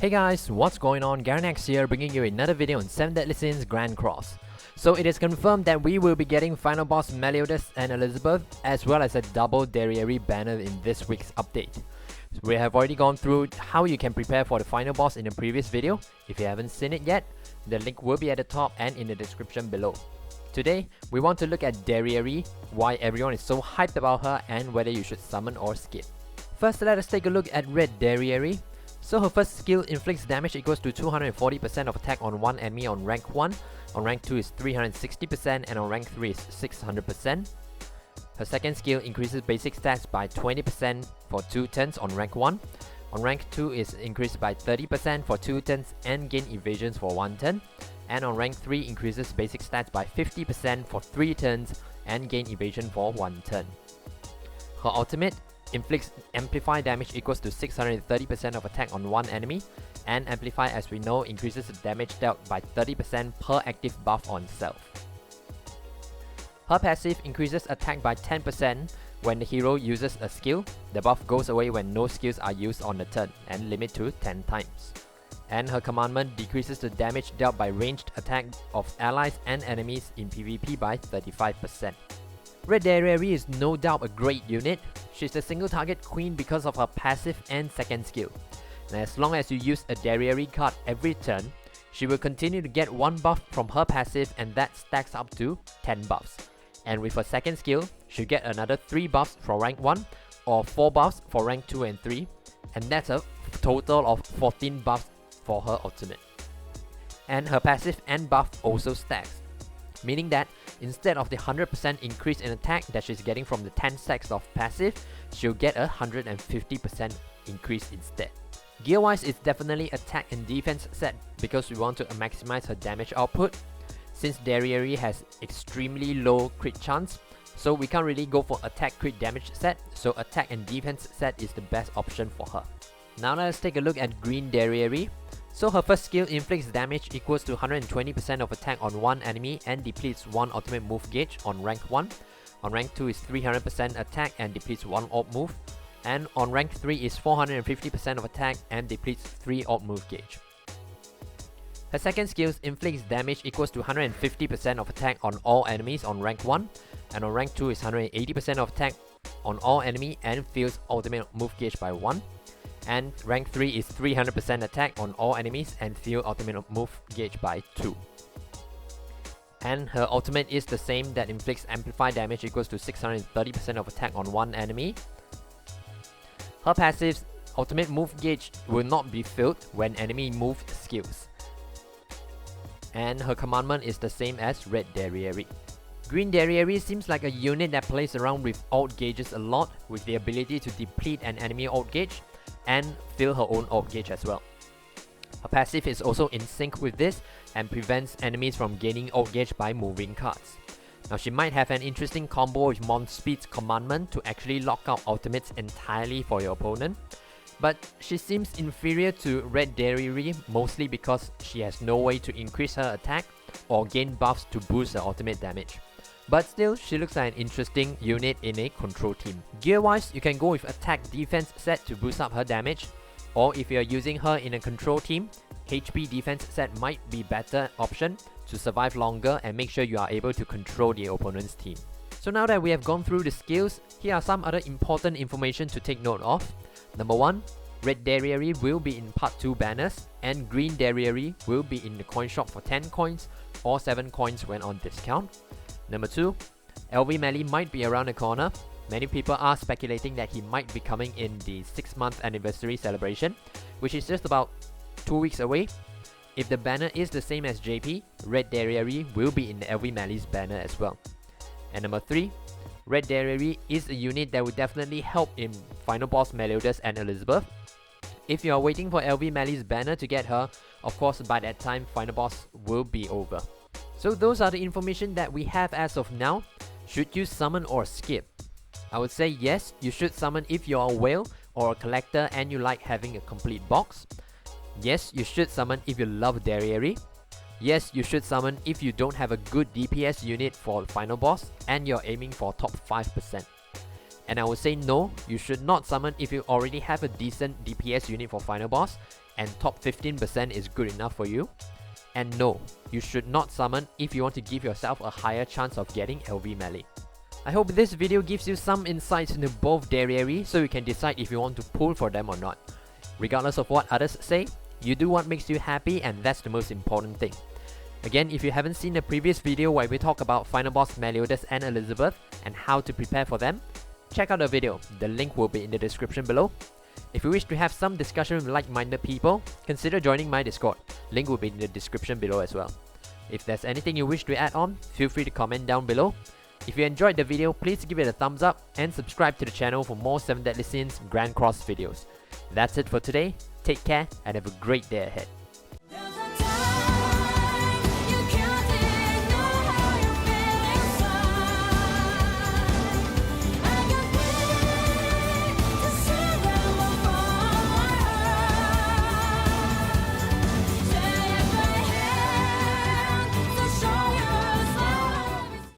Hey guys, what's going on? Garanax here, bringing you another video on 7 Deadly Sins Grand Cross. So it is confirmed that we will be getting Final Boss Meliodas and Elizabeth, as well as a double Derieri banner in this week's update. We have already gone through how you can prepare for the Final Boss in the previous video. If you haven't seen it yet, the link will be at the top and in the description below. Today, we want to look at Derieri, why everyone is so hyped about her, and whether you should summon or skip. First, let us take a look at Red Derieri. So her first skill inflicts damage equals to 240% of attack on one enemy on rank 1, on rank 2 is 360%, and on rank 3 is 600%. Her second skill increases basic stats by 20% for 2 turns on rank 1, on rank 2 is increased by 30% for 2 turns and gain evasions for 1 turn, and on rank 3 increases basic stats by 50% for 3 turns and gain evasion for 1 turn. Her ultimate inflicts amplify damage equals to 630% of attack on one enemy, and amplify, as we know, increases the damage dealt by 30% per active buff on self. Her passive increases attack by 10% when the hero uses a skill. The buff goes away when no skills are used on the turn and limit to 10 times. And her commandment decreases the damage dealt by ranged attack of allies and enemies in PvP by 35%. Red Derieri is no doubt a great unit. She's the single target queen because of her passive and second skill. And as long as you use a Derieri card every turn, she will continue to get 1 buff from her passive, and that stacks up to 10 buffs. And with her second skill, she'll get another 3 buffs for rank 1 or 4 buffs for rank 2 and 3, and that's a total of 14 buffs for her ultimate. And her passive and buff also stacks, meaning that instead of the 100% increase in attack that she's getting from the 10 stacks of passive, she'll get a 150% increase instead. Gear wise, it's definitely attack and defense set because we want to maximize her damage output. Since Derieri has extremely low crit chance, so we can't really go for attack crit damage set, so attack and defense set is the best option for her. Now let's take a look at Green Derieri. So her first skill inflicts damage equals to 120% of attack on one enemy and depletes 1 ultimate move gauge on rank 1. On rank 2 is 300% attack and depletes 1 ult move. And on rank 3 is 450% of attack and depletes 3 ult move gauge. Her second skill inflicts damage equals to 150% of attack on all enemies on rank 1. And on rank 2 is 180% of attack on all enemy and fills ultimate move gauge by 1. And rank 3 is 300% attack on all enemies and fill ultimate move gauge by 2. And her ultimate is the same, that inflicts amplify damage equals to 630% of attack on one enemy. Her passive's ultimate move gauge will not be filled when enemy move skills. And her commandment is the same as Red Derieri. Green Derieri seems like a unit that plays around with ult gauges a lot, with the ability to deplete an enemy ult gauge and fill her own ult gauge as well. Her passive is also in sync with this and prevents enemies from gaining ult gauge by moving cards. Now she might have an interesting combo with Monspeed's commandment to actually lock out ultimates entirely for your opponent, but she seems inferior to Red Derieri mostly because she has no way to increase her attack or gain buffs to boost her ultimate damage. But still, she looks like an interesting unit in a control team. Gear wise, you can go with attack defense set to boost up her damage, or if you are using her in a control team, HP defense set might be better option to survive longer and make sure you are able to control the opponent's team. So now that we have gone through the skills, here are some other important information to take note of. Number 1, Red Derieri will be in part 2 banners, and Green Derieri will be in the coin shop for 10 coins or 7 coins when on discount. Number 2, LV Melly might be around the corner. Many people are speculating that he might be coming in the 6-month anniversary celebration, which is just about 2 weeks away. If the banner is the same as JP, Red Derieri will be in the LV Melly's banner as well. And number 3, Red Derieri is a unit that will definitely help in Final Boss Meliodas and Elizabeth. If you are waiting for LV Melly's banner to get her, of course by that time Final Boss will be over. So those are the information that we have as of now. Should you summon or skip? I would say yes, you should summon if you're a whale or a collector and you like having a complete box. Yes, you should summon if you love Derieri. Yes, you should summon if you don't have a good DPS unit for Final Boss and you're aiming for top 5%. And I would say no, you should not summon if you already have a decent DPS unit for Final Boss and top 15% is good enough for you. And no, you should not summon if you want to give yourself a higher chance of getting LV melee. I hope this video gives you some insights into both Derieri so you can decide if you want to pull for them or not. Regardless of what others say, you do what makes you happy, and that's the most important thing. Again, if you haven't seen the previous video where we talk about Final Boss Meliodas and Elizabeth and how to prepare for them, check out the video, the link will be in the description below. If you wish to have some discussion with like-minded people, consider joining my Discord, link will be in the description below as well. If there's anything you wish to add on, feel free to comment down below. If you enjoyed the video, please give it a thumbs up and subscribe to the channel for more 7 Deadly Sins Grand Cross videos. That's it for today, take care and have a great day ahead.